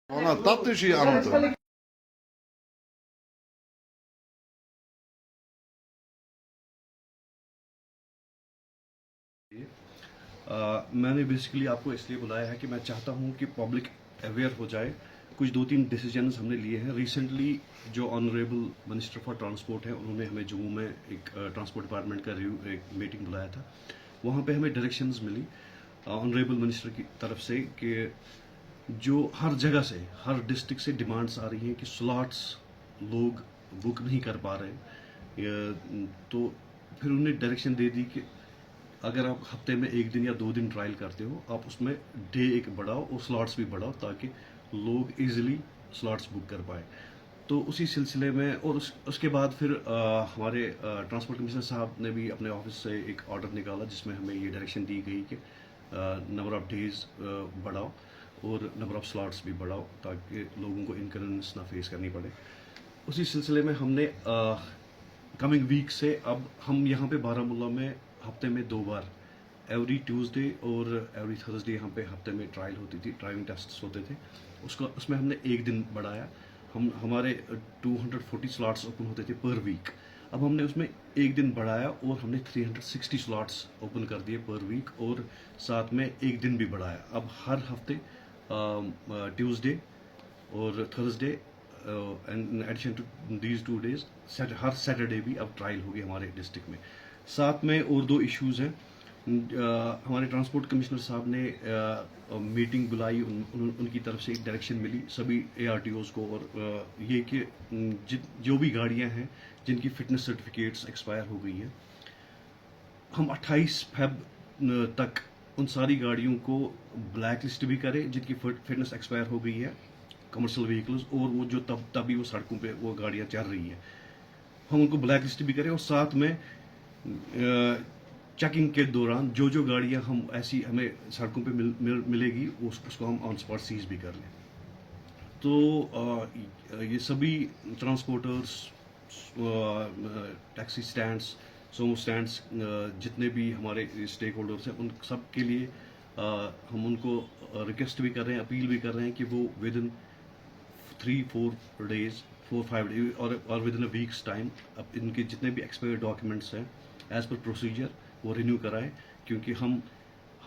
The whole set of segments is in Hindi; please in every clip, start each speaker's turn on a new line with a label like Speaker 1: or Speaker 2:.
Speaker 1: Ona tatlı şey anlattı.
Speaker 2: मैंने बेसिकली आपको इसलिए बुलाया है कि मैं चाहता हूँ कि पब्लिक अवेयर हो जाए। कुछ दो तीन डिसीजंस हमने लिए हैं रिसेंटली। जो ऑनरेबल मिनिस्टर फॉर ट्रांसपोर्ट हैं उन्होंने हमें जम्मू में एक ट्रांसपोर्ट डिपार्टमेंट का रिव्यू एक मीटिंग बुलाया था। वहाँ पे हमें डायरेक्शंस मिली ऑनरेबल मिनिस्टर की तरफ से कि जो हर जगह से हर डिस्ट्रिक्ट से डिमांड्स आ रही हैं कि स्लॉट्स लोग बुक नहीं कर पा रहे हैं। तो फिर उन्होंने डायरेक्शन दे दी कि अगर आप हफ्ते में एक दिन या दो दिन ट्रायल करते हो आप उसमें डे एक बढ़ाओ और स्लॉट्स भी बढ़ाओ ताकि लोग इजीली स्लॉट्स बुक कर पाए। तो उसी सिलसिले में और उसके बाद फिर हमारे ट्रांसपोर्ट कमिश्नर साहब ने भी अपने ऑफिस से एक ऑर्डर निकाला जिसमें हमें ये डायरेक्शन दी गई कि नंबर ऑफ़ डेज बढ़ाओ और नंबर ऑफ़ स्लॉट्स भी बढ़ाओ ताकि लोगों को इनकन्वीनियंस ना फेस करनी पड़े। उसी सिलसिले में हमने कमिंग वीक से अब हम यहाँ पे बारामूला में हफ्ते में 2 बार एवरी ट्यूसडे और एवरी थर्सडे यहाँ पे हफ्ते में ट्रायल होती थी, ड्राइविंग टेस्ट्स होते थे। उसमें हमने एक दिन बढ़ाया। हमारे 240 स्लॉट्स ओपन होते थे पर वीक। अब हमने उसमें एक दिन बढ़ाया और हमने 360 स्लॉट्स ओपन कर दिए पर वीक और साथ में एक दिन भी बढ़ाया। अब हर हफ्ते ट्यूसडे और Thursday and in addition to these 2 days हर सैटरडे भी अब ट्रायल होगी हमारे डिस्ट्रिक्ट में। साथ में और 2 इश्यूज़ हैं। हमारे ट्रांसपोर्ट कमिश्नर साहब ने मीटिंग बुलाई। उनकी तरफ से एक डायरेक्शन मिली सभी ARTOs को और ये कि जो भी गाड़ियां हैं जिनकी फिटनेस सर्टिफिकेट्स एक्सपायर हो गई हैं हम 28 फेब तक उन सारी गाड़ियों को ब्लैक लिस्ट भी करें जिनकी फिटनेस एक्सपायर हो गई है कमर्शियल व्हीकल्स और वो जो तभी वो सड़कों पे वो गाड़ियां चल रही हैं हम उनको ब्लैक लिस्ट भी करें और साथ में चेकिंग के दौरान जो गाड़ियां हम ऐसी हमें सड़कों पे मिलेगी उसको हम ऑन स्पॉट सीज भी कर लें। तो ये सभी ट्रांसपोर्टर्स, टैक्सी स्टैंड्स, सोमो स्टैंड्स, जितने भी हमारे स्टेक होल्डर्स हैं उन सब के लिए हम उनको रिक्वेस्ट भी कर रहे हैं, अपील भी कर रहे हैं कि वो विद इन 3-4 डेज 4-5 डेज और with in a weeks time अब इनके जितने भी एक्सपायर्ड डॉक्यूमेंट्स हैं एज पर प्रोसीजर वो रिन्यू कराएं। क्योंकि हम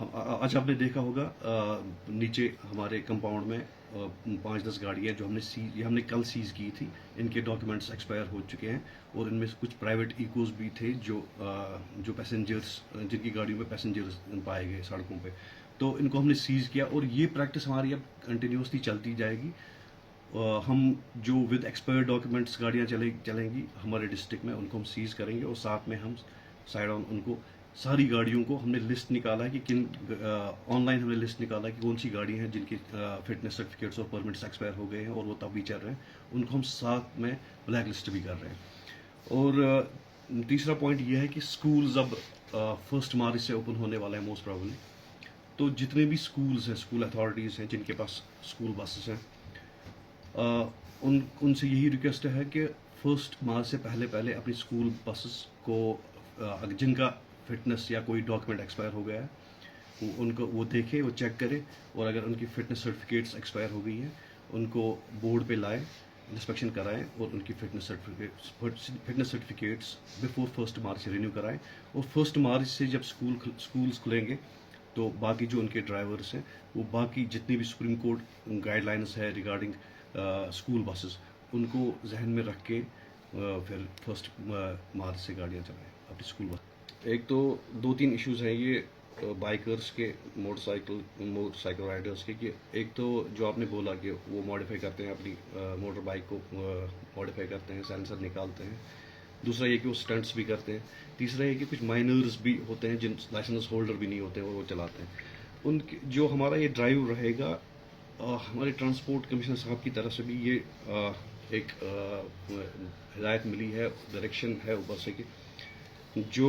Speaker 2: आज आपने देखा होगा नीचे हमारे कंपाउंड में 5-10 गाड़ियाँ जो हमने कल सीज की थी इनके डॉक्यूमेंट्स एक्सपायर हो चुके हैं और इनमें से कुछ प्राइवेट इकोज भी थे जो पैसेंजर्स जिनकी गाड़ियों में पैसेंजर्स पाए गए सड़कों पे। तो इनको हमने सीज किया और ये प्रैक्टिस हमारी अब कंटिन्यूसली चलती जाएगी। हम जो विद एक्सपायर्ड डॉक्यूमेंट्स गाड़ियाँ चलेंगी हमारे डिस्ट्रिक्ट में उनको हम सीज करेंगे और साथ में हम साइड ऑन उनको सारी गाड़ियों को हमने लिस्ट निकाला है कि किन ऑनलाइन हमने लिस्ट निकाला है कि कौन सी गाड़ी हैं जिनकी फिटनेस सर्टिफिकेट्स और परमिट्स एक्सपायर हो गए हैं और वो तब भी चल रहे हैं उनको हम साथ में ब्लैक लिस्ट भी कर रहे हैं। और तीसरा पॉइंट ये है कि स्कूल्स अब 1 मार्च से ओपन होने वाला है मोस्ट प्रॉब्ली। तो जितने भी स्कूल्स हैं स्कूल अथॉरिटीज़ हैं जिनके पास स्कूल बसेस हैं उनसे यही रिक्वेस्ट है कि 1 मार्च से पहले अपनी स्कूल बसेस को जिनका फिटनेस या कोई डॉक्यूमेंट एक्सपायर हो गया है उनको वो देखे वो चेक करे और अगर उनकी फिटनेस सर्टिफिकेट्स एक्सपायर हो गई हैं उनको बोर्ड पे लाए इंस्पेक्शन कराएं और उनकी फिटनेस सर्टिफिकेट्स बिफोर 1 मार्च रिन्यू कराएं। और 1 मार्च से जब स्कूल्स खुलेंगे तो बाकी जो उनके ड्राइवर्स हैं वो बाकी जितनी भी सुप्रीम कोर्ट गाइडलाइंस है रिगार्डिंग स्कूल बसेस उनको जहन में रख के फिर 1 मार्च से गाड़ियाँ चलाएं अपनी स्कूल बस। एक तो 2-3 इश्यूज़ हैं ये बाइकर्स के मोटरसाइकिल राइडर्स के कि एक तो जो आपने बोला कि वो मॉडिफाई करते हैं अपनी मोटर बाइक को मॉडिफाई करते हैं सेंसर निकालते हैं। दूसरा ये कि वो स्टंट्स भी करते हैं। तीसरा ये कि कुछ माइनर्स भी होते हैं जिन लाइसेंस होल्डर भी नहीं होते और वो चलाते हैं। उनके जो हमारा ये ड्राइव रहेगा हमारे ट्रांसपोर्ट कमिश्नर साहब की तरफ से भी ये एक हिदायत मिली है, डायरेक्शन है ऊपर से कि जो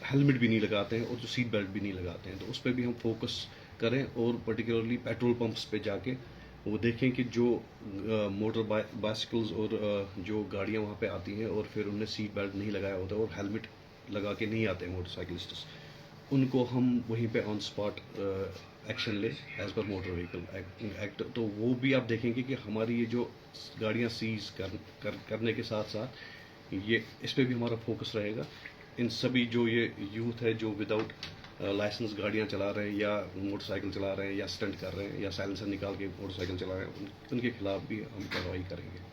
Speaker 2: हेलमेट भी नहीं लगाते हैं और जो सीट बेल्ट भी नहीं लगाते हैं तो उस पर भी हम फोकस करें और पर्टिकुलरली पेट्रोल पंप्स पे जाके वो देखें कि जो मोटर बाइसिकल्स और जो गाड़ियाँ वहाँ पे आती हैं और फिर उन्हें सीट बेल्ट नहीं लगाया होता और हेलमेट लगा के नहीं आते हैं मोटरसाइकिलिस्ट्स उनको हम वहीं पे ऑन स्पॉट एक्शन ले as per motor vehicle act. तो वो भी आप देखेंगे कि हमारी ये जो गाड़ियाँ सीज करने के साथ साथ ये इस पे भी हमारा फोकस रहेगा। इन सभी जो ये यूथ है जो विदाउट लाइसेंस गाड़ियाँ चला रहे हैं या मोटरसाइकिल चला रहे हैं या स्टंट कर रहे हैं या साइलेंसर निकाल के मोटरसाइकिल चला रहे हैं, उनके खिलाफ भी हम कार्रवाई करेंगे।